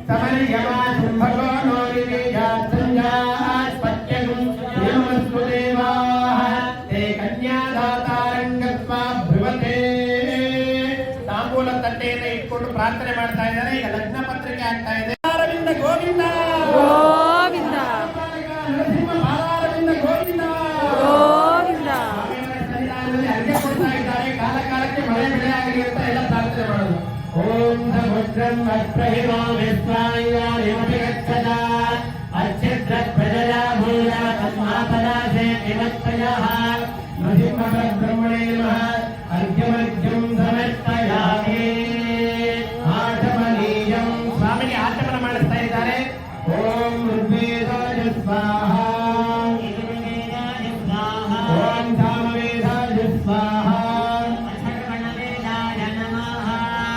ಸಮರ್ಯಮಾ ಶುಂಭಗೋ ನೋರಿವೇಯಾತ್ಸಂಜಾಸ್ಪತ್ಯಗುಂ ಯಮಸ್ತು ದೇವಾಃ ತೇ ಕನ್ಯಾದಾತಾರಂಗತ್ವಾ ಭೃವತೆ. ತಾಂಬೂಲ ತಟ್ಟೆಯನ್ನು ಇಟ್ಕೊಂಡು ಪ್ರಾರ್ಥನೆ ಮಾಡ್ತಾ ಇದ್ದಾರೆ. ಈಗ ಲಗ್ನ ಪತ್ರಿಕೆ ಆಗ್ತಾ ಇದೆ. ಅರವಿಂದ ಗೋವಿಂದ ಗೋವಿಂದ ನರಸಿಂಹ ಬಾಲಾರವಿಂದ ಗೋವಿಂದ ಗೋವಿಂದ. ಅರ್ಘ್ಯ ಕೊಡ್ತಾ ಇದ್ದಾರೆ. ಕಾಲ ಕಾಲಕ್ಕೆ ಮಳೆ ಬೆಳೆ ಆಗಲಿ ಅಂತ ಎಲ್ಲ ಪ್ರಾರ್ಥನೆ ಮಾಡೋದು. ಓಂ ಸಮುದ್ರಂ ಅಪ್ರಹಿಮೋ ವಿಶ್ವಾಯಾರಿಮಪಿ ಗಚ್ಚದ ಅಚ್ಛಿದ್ರ ಪ್ರಜಯಾ ಭೂಯ ತಸ್ಮಾಪದಾಸೆ ವಿಮತ್ತಯಃ ನೃಸಿಂಹ ಬ್ರಹ್ಮಣೇ ನಮಃ. ಅರ್ಘ್ಯಮರ್ಘ್ಯಂ ಸಮರ್ಪಯಾಮಿ. ಆಚಮನೀಯಂ ಸ್ವಾಮಿಗೆ ಆಚಮನ ಮಾಡಿಸ್ತಾ ಇದ್ದಾರೆ. ಓಂ ಋಗ್ವೇದಾಯ ಸ್ವಾಹ, ಓಂ ಸಾಮವೇದಾಯ ಸ್ವಾಹ.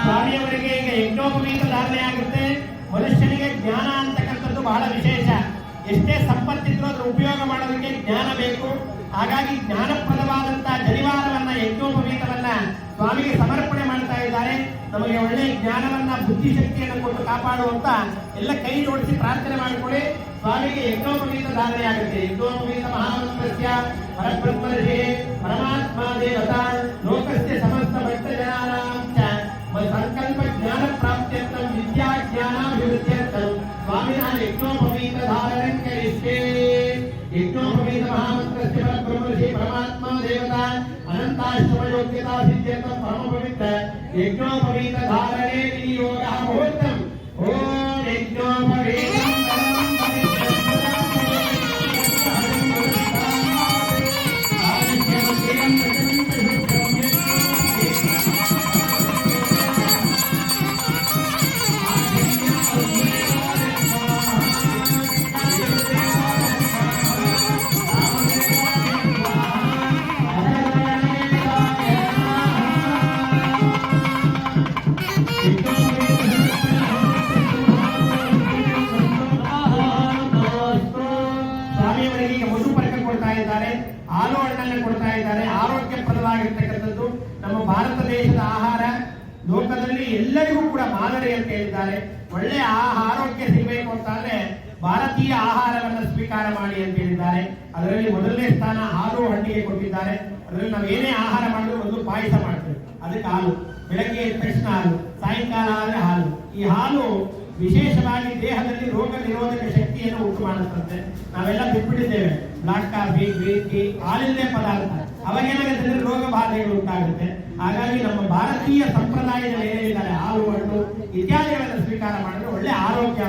ಸ್ವಾಮಿಯವರಿಗೆ ಈಗ ಯಜ್ಞೋಪವೀತ ಧಾರಣೆ ಆಗುತ್ತೆ. ಮನುಷ್ಯನಿಗೆ ಜ್ಞಾನ ಅಂತಕ್ಕಂಥದ್ದು ಬಹಳ ವಿಶೇಷ. ಎಷ್ಟೇ ಸಂಪತ್ತಿದ್ರೂ ಅದರ ಉಪಯೋಗ ಮಾಡೋದಕ್ಕೆ ಜ್ಞಾನ ಬೇಕು. ಹಾಗಾಗಿ ಜ್ಞಾನಪ್ರದವಾದಂತಹ ಜನಿವಾರವನ್ನ ಯಜ್ಞೋಪವೀತವನ್ನ ಸ್ವಾಮಿಗೆ ಸಮರ್ಪಣೆ ಮಾಡ್ತಾ ಇದ್ದಾರೆ. ನಮಗೆ ಒಳ್ಳೆಯ ಜ್ಞಾನವನ್ನ ಬುದ್ಧಿಶಕ್ತಿಯನ್ನು ಕೊಟ್ಟು ಕಾಪಾಡುವಂತ ಎಲ್ಲ ಕೈ ಜೋಡಿಸಿ ಪ್ರಾರ್ಥನೆ ಮಾಡಿಕೊಳ್ಳಿ. ಸ್ವಾಮಿಗೆ ಯಜ್ಞೋಪವೀತ ಧಾರಣೆ ಆಗುತ್ತೆ. ಯಜ್ಞೋಪವೀತ ಮಹಾಮಂತ್ರಸ್ಯ ಪರಬ್ರಹ್ಮರ್ಷಿ ಪರಮಾತ್ಮ ದೇವತಾ ಲೋಕಸ್ಯ ಸಮಸ್ತ ಭಕ್ತ ಜನಾನಾಂ ಚ ಸಂಕಲ್ಪ ಜ್ಞಾನ ಪ್ರಾಪ್ತ್ಯರ್ಥಂ ವಿದ್ಯಾ ಜ್ಞಾನಾಭಿವೃದ್ಧ್ಯರ್ಥಂ ಸ್ವಾಮಿನಃ ಯಜ್ಞೋಪವೀತ ಧಾರಣಂ ಕರಿಷ್ಯೆ. ಯಜ್ಞೋಪವೀತ ಮಹಾಮಂತ್ರಸ್ಯ ಪರಬ್ರಹ್ಮರ್ಷಿ ಪರಮಾತ್ಮ ದೇವತಾ ಅನಂತಾಶ್ರಮ ಯೋಗ್ಯತಾ ಸಿದ್ಧ್ಯರ್ಥಂ ಪರಮ ಪವಿತ್ರ ಯಜ್ಞೋಪವೀತ ಧಾರಣೆ ವಿನಿಯೋಗಃ ಮುಹೂರ್ತಂ. ಓಂ ಯಜ್ಞೋಪವೀತಂ ಹಾಲು ಹಣ್ಣನ್ನು ಕೊಡ್ತಾ ಇದ್ದಾರೆ. ಆರೋಗ್ಯಪ್ರದವಾಗಿರ್ತಕ್ಕಂಥದ್ದು ನಮ್ಮ ಭಾರತ ದೇಶದ ಆಹಾರ ಲೋಕದಲ್ಲಿ ಎಲ್ಲರಿಗೂ ಕೂಡ ಮಾದರಿ ಅಂತ ಹೇಳಿದ್ದಾರೆ. ಒಳ್ಳೆಯ ಆರೋಗ್ಯ ಸಿಗಬೇಕು ಅಂತಾದ್ರೆ ಭಾರತೀಯ ಆಹಾರವನ್ನು ಸ್ವೀಕಾರ ಮಾಡಿ ಅಂತ ಹೇಳಿದ್ದಾರೆ. ಅದರಲ್ಲಿ ಮೊದಲನೇ ಸ್ಥಾನ ಹಾಲು ಹಣ್ಣಿಗೆ ಕೊಟ್ಟಿದ್ದಾರೆ. ಅದರಲ್ಲಿ ನಾವು ಏನೇ ಆಹಾರ ಮಾಡಿದ್ರು ಒಂದು ಪಾಯಸ ಮಾಡ್ತೇವೆ, ಅದಕ್ಕೆ ಹಾಲು. ಬೆಳಗ್ಗೆ ಎದ್ದ ತಕ್ಷಣ ಹಾಲು, ಸಾಯಂಕಾಲ ಆದರೆ ಹಾಲು. ಈ ಹಾಲು ವಿಶೇಷವಾಗಿ ದೇಹದಲ್ಲಿ ರೋಗ ನಿರೋಧಕ ಶಕ್ತಿಯನ್ನು ಉಂಟು ಮಾಡುತ್ತಂತೆ. ನಾವೆಲ್ಲ ಬಿಟ್ಬಿಟ್ಟಿದ್ದೇವೆ ಬ್ಲಾಕ್ ಕಾಫಿ, ಗ್ರೀನ್ ಟೀ, ಹಾಲಿಲ್ಲದೆ ಪದಾರ್ಥ. ಅವಾಗೇನಾಗುತ್ತೆ ರೋಗ ಬಾಧೆಗಳು ಉಂಟಾಗುತ್ತೆ. ಹಾಗಾಗಿ ನಮ್ಮ ಭಾರತೀಯ ಸಂಪ್ರದಾಯದಲ್ಲಿ ಏನಿದ್ದಾರೆ ಹಾಲು ಹಣ್ಣು ಇತ್ಯಾದಿಗಳನ್ನು ಸ್ವೀಕಾರ ಮಾಡಿದ್ರೆ ಒಳ್ಳೆ ಆರೋಗ್ಯ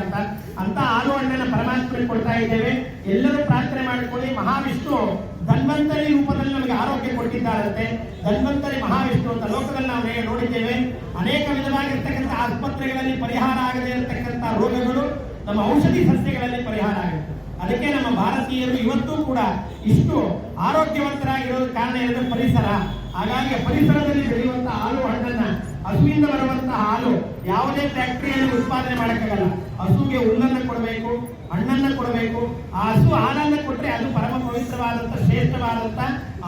ಅಂತ ಹಾಲು ಹಣ್ಣನ್ನು ಪರಮಾತ್ಮರಿಗೆ ಕೊಡ್ತಾ ಇದ್ದೇವೆ. ಎಲ್ಲರೂ ಪ್ರಾರ್ಥನೆ ಮಾಡಿಕೊಳ್ಳಿ. ಮಹಾವಿಷ್ಣು ಧನ್ವಂತರಿ ರೂಪದಲ್ಲಿ ನಮಗೆ ಆರೋಗ್ಯ ಕೊಟ್ಟಿದ್ದಾರಂತೆ. ಧನ್ವಂತರಿ ಮಹಾವಿಷ್ಣು ಅಂತ ಲೋಕದಲ್ಲಿ ನಾವು ನೋಡಿದ್ದೇವೆ. ಅನೇಕ ವಿಧವಾಗಿರ್ತಕ್ಕಂಥ ಆಸ್ಪತ್ರೆಗಳಲ್ಲಿ ಪರಿಹಾರ ಆಗದೇ ಇರತಕ್ಕಂಥ ರೋಗಗಳು ನಮ್ಮ ಔಷಧಿ ಸಸ್ಯಗಳಲ್ಲಿ ಪರಿಹಾರ ಆಗುತ್ತೆ. ಅದಕ್ಕೆ ನಮ್ಮ ಭಾರತೀಯರು ಇವತ್ತೂ ಕೂಡ ಇಷ್ಟು ಆರೋಗ್ಯವಂತರಾಗಿರೋದು ಕಾರಣ ಏನಂದ್ರೆ ಪರಿಸರ. ಹಾಗಾಗಿ ಪರಿಸರದಲ್ಲಿ ಬೆಳೆಯುವಂತಹ ಹಾಲು ಹಣ್ಣನ್ನ, ಹಸುವಿಂದ ಬರುವಂತಹ ಹಾಲು ಯಾವುದೇ ಫ್ಯಾಕ್ಟರಿಯಲ್ಲಿ ಉತ್ಪಾದನೆ ಮಾಡಕ್ಕಾಗಲ್ಲ. ಹಸುಗೆ ಹುಲ್ಲನ್ನು ಕೊಡಬೇಕು, ಹಣ್ಣನ್ನು ಕೊಡಬೇಕು. ಆ ಹಸು ಹಾಲನ್ನು ಕೊಟ್ಟರೆ ಅದು ಪರಮ ಪವಿತ್ರವಾದಂತ ಶ್ರೇಷ್ಠವಾದಂತ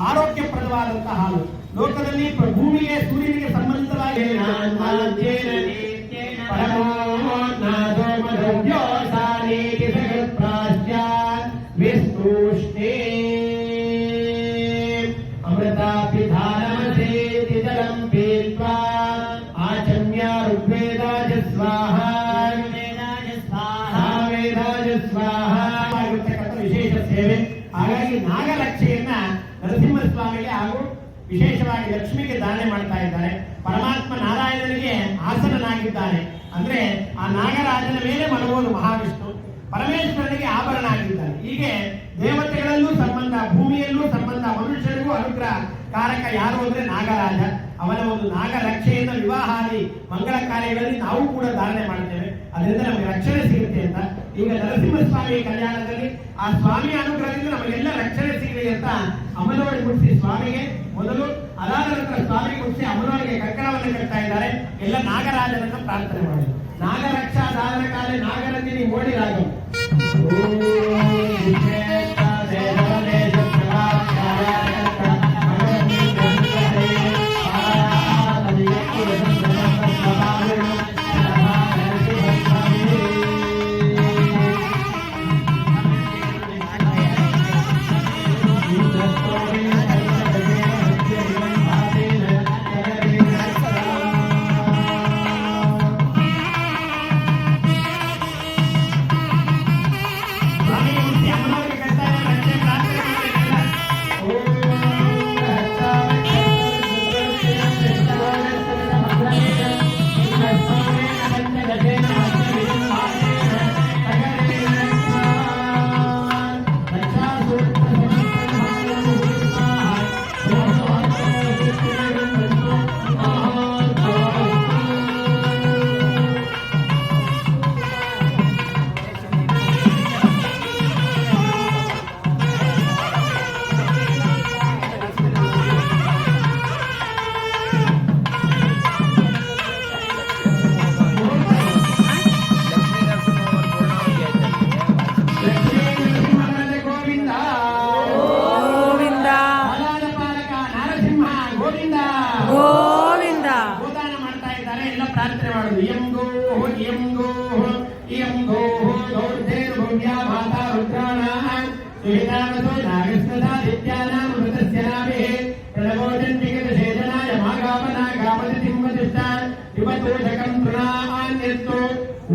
ಆರೋಗ್ಯಪ್ರದವಾದಂತಹ ಹಾಲು. ಲೋಕದಲ್ಲಿ ಭೂಮಿಗೆ ಸೂರ್ಯನಿಗೆ ಸಂಬಂಧಿತವಾಗಿ ವಿಶೇಷ ಸೇವೆ. ಹಾಗಾಗಿ ನಾಗರಕ್ಷೆಯನ್ನ ನರಸಿಂಹಸ್ವಾಮಿಗೆ ಹಾಗೂ ವಿಶೇಷವಾಗಿ ಲಕ್ಷ್ಮಿಗೆ ದಾನ ಮಾಡ್ತಾ ಇದ್ದಾರೆ. ಪರಮಾತ್ಮ ನಾರಾಯಣನಿಗೆ ಆಸನನಾಗಿದ್ದಾನೆ. ಅಂದ್ರೆ ಆ ನಾಗರಾಜನ ಮೇಲೆ ಮಲಗುವುದು ಮಹಾವಿಷ್ಣು, ಪರಮೇಶ್ವರನಿಗೆ ಆಭರಣ ಆಗಿದ್ದಾನೆ. ಹೀಗೆ ದೇವತೆಗಳಲ್ಲೂ ಸಂಬಂಧ, ಭೂಮಿಯಲ್ಲೂ ಸಂಬಂಧ, ಮನುಷ್ಯರಿಗೂ ಅನುಗ್ರಹ ಕಾರಕ ಯಾರು ಅಂದ್ರೆ ನಾಗರಾಜ. ಅವನ ಒಂದು ನಾಗರಕ್ಷೆಯಿಂದ ವಿವಾಹಾದಿ ಮಂಗಳ ಕಾರ್ಯಗಳಲ್ಲಿ ನಾವು ಕೂಡ ಧಾರಣೆ ಮಾಡ್ತೇವೆ. ಅದರಿಂದ ನಮಗೆ ರಕ್ಷಣೆ ಸಿಗುತ್ತೆ ಅಂತ. ಈಗ ನರಸಿಂಹಸ್ವಾಮಿ ಕಲ್ಯಾಣದಲ್ಲಿ ಆ ಸ್ವಾಮಿಯ ಅನುಗ್ರಹದಿಂದ ನಮಗೆಲ್ಲ ರಕ್ಷಣೆ ಸಿಗಲಿ ಅಂತ ಅಮಲವಾಡಿ ಮುಟ್ಟಿಸಿ ಸ್ವಾಮಿಗೆ ಮೊದಲು, ಅದಾದ ನಂತರ ಸ್ವಾಮಿ ಮುಟ್ಟಿಸಿ ಅಮಲವಾಡಿಗೆ ಕಂಕಣವನ್ನು ಕಟ್ತಾ ಇದ್ದಾರೆ. ಎಲ್ಲ ನಾಗರಾಜನನ್ನು ಪ್ರಾರ್ಥನೆ ಮಾಡಿ. ನಾಗರಕ್ಷಾ ಸಾಧನ ಕಾಲ ನಾಗರಂದಿನಿ ಓಡಿ ರಾಗ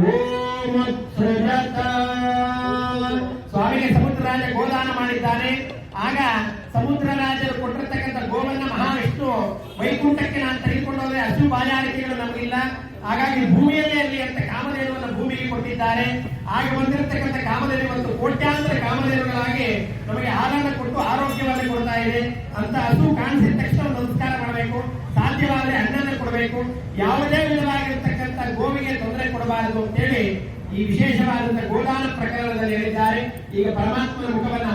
ಓಂ ಸೃಜತ. ಸ್ವಾಮಿಗೆ ಸಮುದ್ರರಾಜ ಗೋದಾನ ಮಾಡಿದ್ದಾನೆ. ಆಗ ಸಮುದ್ರರಾಜರು ಕೊಟ್ಟಿರ್ತಕ್ಕಂಥ ಗೋವನ್ನ ಮಹಾವಿಷ್ಣು ವೈಕುಂಠಕ್ಕೆ ನಾನು ತೆಗೆದುಕೊಂಡು ಹೋದ್ರೆ ಹಸು ಬಾಯಾರಿಕೆಗಳು ನಮಗಿಲ್ಲ, ಹಾಗಾಗಿ ಭೂಮಿಯಲ್ಲೇ ಇರಲಿ ಅಂತ ಕಾಮಧೇನುವನ್ನು ಭೂಮಿಗೆ ಕೊಟ್ಟಿದ್ದಾರೆ. ಆಗ ಬಂದಿರತಕ್ಕಂಥ ಕಾಮಧೇನು ಮತ್ತು ಕೋಟ್ಯಾಂತರ ಕಾಮಧೇನುಗಳಾಗಿ ನಮಗೆ ಹಾಲನ್ನು ಕೊಟ್ಟು ಆರೋಗ್ಯವನ್ನು ಕೊಡ್ತಾ ಇದೆ ಅಂತ ಹಸು ಕಾಣಿಸಿದ ತಕ್ಷಣ ನಮಸ್ಕಾರ ಮಾಡಬೇಕು, ಸಾಧ್ಯವಾದರೆ ಹಣ್ಣನ್ನು ಕೊಡಬೇಕು, ಯಾವುದೇ ವಿಧವಾಗಿರ್ತಕ್ಕಂಥ ಗೋವಿಗೆ ತೊಂದರೆ ಕೊಡಬಾರದು ಅಂತೇಳಿ ಈ ವಿಶೇಷವಾದಂತಹ ಗೋದಾನ ಪ್ರಕರಣದಲ್ಲಿ ಹೇಳಿದ್ದಾರೆ. ಈಗ ಪರಮಾತ್ಮನ ಮುಖವನ್ನು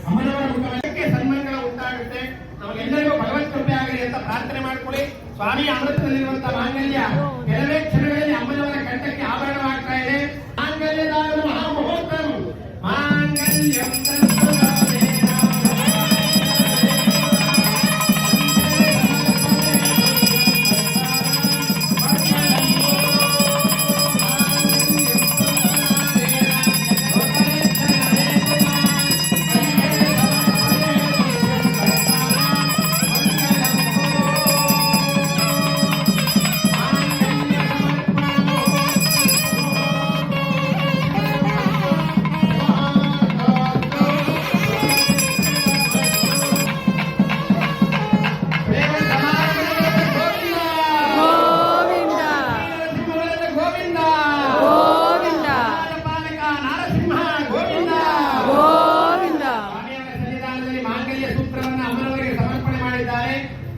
ಅಮ್ಮನವರ ಮುಖಕ್ಕೆ ಸನ್ಮಾನಗಳು ಉಂಟಾಗುತ್ತೆ. ನಮಗೆಲ್ಲರಿಗೂ ಭಗವತ್ ಕೃಪೆ ಆಗಲಿ ಅಂತ ಪ್ರಾರ್ಥನೆ ಮಾಡಿಕೊಳ್ಳಿ. ಸ್ವಾಮಿ ಅಮೃತದಲ್ಲಿರುವಂತಹ ಮಾಂಗಲ್ಯ ಕೆಲವೇ ಕ್ಷಣಗಳಲ್ಲಿ ಅಮ್ಮನವರ ಕಂಠಕ್ಕೆ ಆಭರಣವಾಗ್ತಾ ಇದೆ. ಮಾಂಗಲ್ಯದ ಮಹಾಮುಹೂರ್ತ ಮಾಂಗಲ್ಯ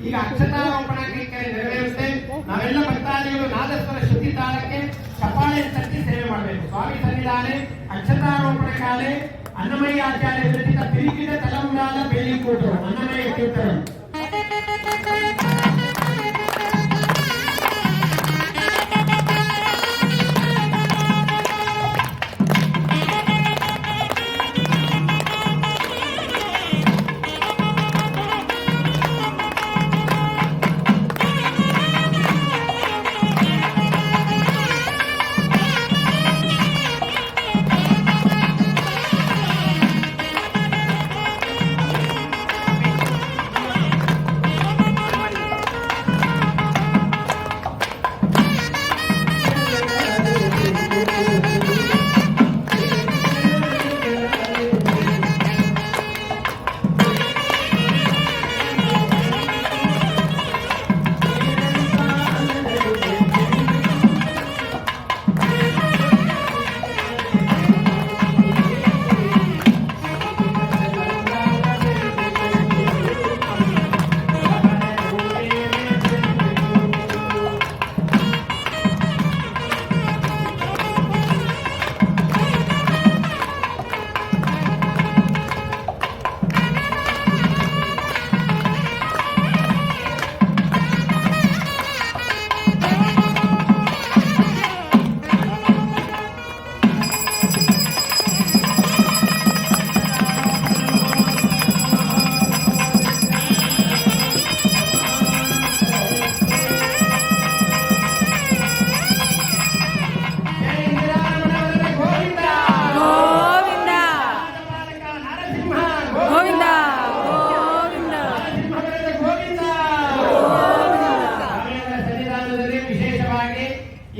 ಈಗ ಅಕ್ಷತಾರೋಪಣ ಕೈಕರ್ಯ ನೆರವೇರುತ್ತೆ. ನಾವೆಲ್ಲ ಭಕ್ತಾದಿಗಳು ನಾದಸ್ವರ ಶ್ರುತಿ ತಾಳಕ್ಕೆ ಚಪ್ಪಾಳೆ ತಟ್ಟಿ ಸೇವೆ ಮಾಡಬೇಕು. ಸ್ವಾಮಿ ಸನ್ನಿಧಾನೆ ಅಕ್ಷತಾರೋಪಣ ಕಾಲೆ ಅನ್ನಮಯ್ಯ ಆಚಾರ್ಯ ವಿರಚಿತ ಪಿರಿಕಿದ ತಲಂಗಾಲ ಬೇಲಿಕೋಟು ಅನ್ನಮಯ್ಯ ಕೀರ್ತನ.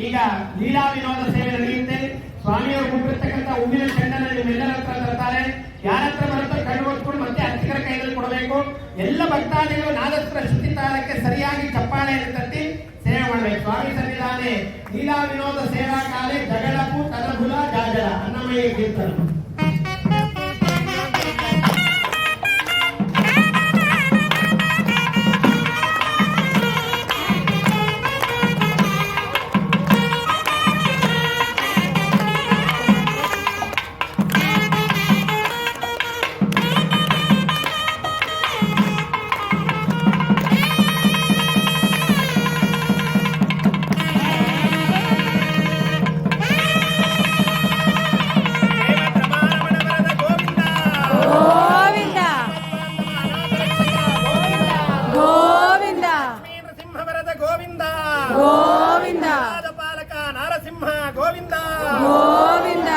ಈಗ ಲೀಲಾ ವಿನೋದ ಸೇವೆ ನಡೆಯುತ್ತೆ. ಸ್ವಾಮಿಯವರು ಕೊಟ್ಟಿರ್ತಕ್ಕಂಥ ಹೂವಿನ ಚೆಂಡನ್ನು ನಿಮ್ಮೆಲ್ಲರ ಹತ್ರ ತರ್ತಾರೆ. ಯಾರ ಹತ್ರ ಬರುತ್ತೋ ಕಣ್ಣು ಹೊತ್ಕೊಂಡು ಮತ್ತೆ ಅರ್ಚಕರ ಕೈಯಲ್ಲಿ ಕೊಡಬೇಕು. ಎಲ್ಲ ಭಕ್ತಾದಿಗಳು ನಾದಸ್ವರ ಶ್ರುತಿ ತಾಳಕ್ಕೆ ಸರಿಯಾಗಿ ಚಪ್ಪಾಳೆಯನ್ನು ತಟ್ಟಿ ಸೇವೆ ಮಾಡಬೇಕು. ಸ್ವಾಮಿ ಸನ್ನಿಧಾನೆ ಲೀಲಾ ವಿನೋದ ಸೇವಾ ಕಾಲೆ ಜಗಳಪು ತಲಭುಲ ಜಾಜಲ ಅನ್ನಮಯ್ಯ ಕೀರ್ತನ. ಗೋವಿಂದ ಪಾಲಕ ನಾರಸಿಂಹ ಗೋವಿಂದ ಗೋವಿಂದ.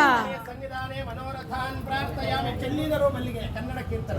ಸಂವಿಧಾನೆ ಮನೋರಥಾನ್ ಪ್ರಾರ್ಥಯಾಮಿ. ಚೆಲ್ಲಿದರು ಮಲ್ಲಿಗೆ ಕನ್ನಡ ಕೀರ್ತನ.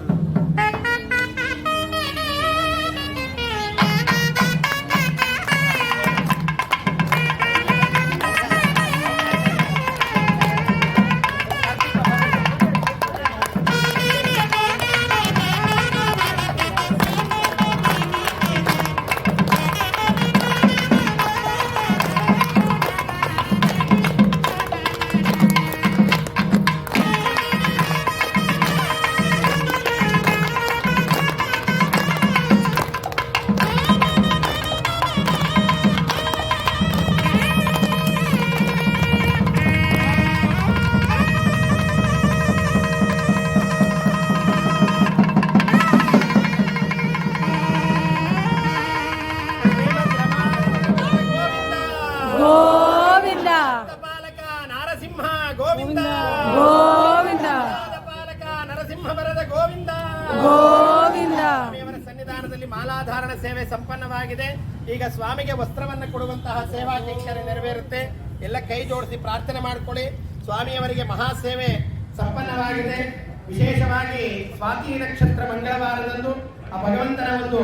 ಗೋವಿಂದ ಗೋವಿಂದ ಪಾಲಕ ನರಸಿಂಹ ವರದ ಗೋವಿಂದ ಗೋವಿಂದ. ಸ್ವಾಮಿಯವರ ಸನ್ನಿಧಾನದಲ್ಲಿ ಮಾಲಾಧಾರಣ ಸೇವೆ ಸಂಪನ್ನವಾಗಿದೆ. ಈಗ ಸ್ವಾಮಿಗೆ ವಸ್ತ್ರವನ್ನು ಕೊಡುವಂತಹ ಸೇವಾ ಕೈಂಕರ್ಯ ನೆರವೇರುತ್ತೆ. ಎಲ್ಲ ಕೈ ಜೋಡಿಸಿ ಪ್ರಾರ್ಥನೆ ಮಾಡಿಕೊಳ್ಳಿ. ಸ್ವಾಮಿಯವರಿಗೆ ಮಹಾಸೇವೆ ಸಂಪನ್ನವಾಗಿದೆ. ವಿಶೇಷವಾಗಿ ಸ್ವಾತಿ ನಕ್ಷತ್ರ ಮಂಗಳವಾರದಂದು ಆ ಭಗವಂತನ ಒಂದು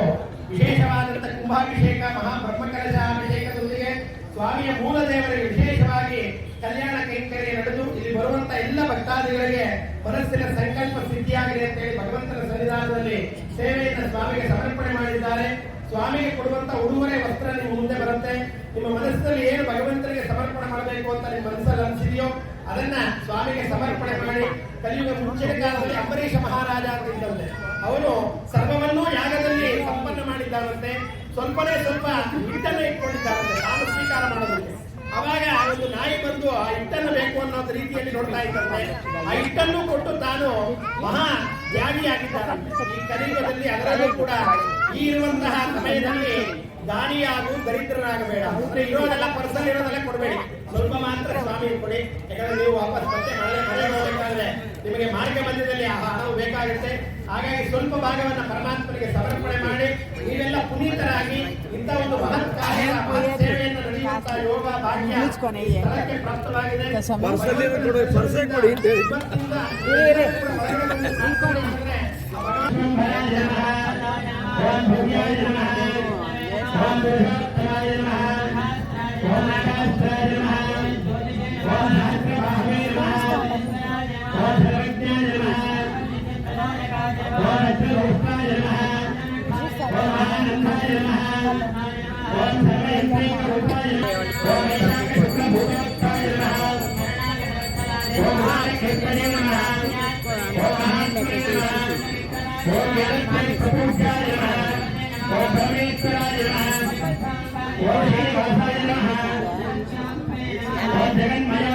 ವಿಶೇಷವಾದಂತಹ ಕುಂಭಾಭಿಷೇಕ ಮಹಾಬ್ರಹ್ಮಕಲಶಾಭಿಷೇಕದೊಂದಿಗೆ ಸ್ವಾಮಿಯ ಮೂಲ ದೇವರಿಗೆ ವಿಶೇಷವಾಗಿ ಕಲ್ಯಾಣ ಕೈಂಕರ್ಯ ನಡೆದು ಇಲ್ಲಿ ಬರುವಂತ ಎಲ್ಲ ಭಕ್ತಾದಿಗಳಿಗೆ ಮನಸ್ಸಿನ ಸಂಕಲ್ಪ ಸಿದ್ಧಿಯಾಗಿದೆ ಅಂತ ಹೇಳಿ ಭಗವಂತನ ಸನ್ನಿಧಾನದಲ್ಲಿ ಸೇವೆಯನ್ನು ಸ್ವಾಮಿಗೆ ಸಮರ್ಪಣೆ ಮಾಡಿದ್ದಾರೆ. ಸ್ವಾಮಿಗೆ ಕೊಡುವಂತ ಉಡುಗೊರೆ ವಸ್ತ್ರ ನಿಮ್ಮ ಮುಂದೆ ಬರುತ್ತೆ. ನಿಮ್ಮ ಮನಸ್ಸಿನಲ್ಲಿ ಏನು ಭಗವಂತನಿಗೆ ಸಮರ್ಪಣೆ ಮಾಡಬೇಕು ಅಂತ ನಿಮ್ಮ ಮನಸ್ಸಲ್ಲಿ ಅನಿಸಿದೆಯೋ ಅದನ್ನ ಸ್ವಾಮಿಗೆ ಸಮರ್ಪಣೆ ಮಾಡಿ. ಕಲಿಯುಗ ಮುಂಚಿನ ಕಾಲದಲ್ಲಿ ಅಂಬರೀಷ ಮಹಾರಾಜ ಅಂತ ಇದ್ದಂತೆ ಅವನು ಸರ್ವವನ್ನೂ ಯಾಗದಲ್ಲಿ ಸಂಪನ್ನ ಮಾಡಿದ್ದಾರಂತೆ. ಸ್ವಲ್ಪನೇ ಸ್ವಲ್ಪ ಹಿಟ್ಟನ್ನು ಇಟ್ಕೊಂಡಿದ್ದಾರಂತೆ ತಾನು ಸ್ವೀಕಾರ ಮಾಡೋದಕ್ಕೆ. ಅವಾಗ ಒಂದು ನಾಯಿ ಬಂದು ಆ ಹಿಟ್ಟನ್ನು ಬೇಕು ಅನ್ನೋದು ರೀತಿಯಲ್ಲಿ ನೋಡ್ತಾ ಇದ್ದಂತೆ. ಆ ಹಿಟ್ಟನ್ನು ಕೊಟ್ಟು ತಾನು ಮಹಾ ತ್ಯಾಗಿಯಾಗಿದ್ದಾರಂತೆ. ಈ ಕಲಿಯುಗದಲ್ಲಿ ಅದರಲ್ಲೂ ಕೂಡ ಈ ಇರುವಂತಹ ಸಮಯದಲ್ಲಿ ದಾನಿಯಾಗು ದರಿದ್ರರಾಗಬೇಡ. ಅಂದ್ರೆ ಇರೋದೆಲ್ಲ ಪರ್ಸಲ್ ಇರೋದೆಲ್ಲ ಕೊಡಬೇಡಿ, ಸ್ವಲ್ಪ ಮಾತ್ರ ಸ್ವಾಮಿ ಕೊಡಿ. ಯಾಕಂದ್ರೆ ನೀವು ವಾಪಸ್ ಮತ್ತೆ ಮಳೆ ಹೋಗ್ಬೇಕಾದ್ರೆ ನಿಮಗೆ ಮಾರ್ಗ ಮಧ್ಯದಲ್ಲಿ ಆ ಹಣವು ಬೇಕಾಗುತ್ತೆ. ಹಾಗಾಗಿ ಸ್ವಲ್ಪ ಭಾಗವನ್ನ ಪರಮಾತ್ಮನಿಗೆ ಸಮರ್ಪಣೆ ಮಾಡಿ ನೀವೆಲ್ಲ ಪುನೀತರಾಗಿ ಇಂಥ ಒಂದು ಮಹತ್ ಕಾರ್ಯ ಮಹತ್ ಸೇವೆಯನ್ನು ನಡೆಯುವಂತಹ ಯೋಗ ಭಾಗ್ಯ ಸ್ಥಳಕ್ಕೆ ಪ್ರಾಪ್ತವಾಗಿದೆ. ಜಗನ್ಮಯ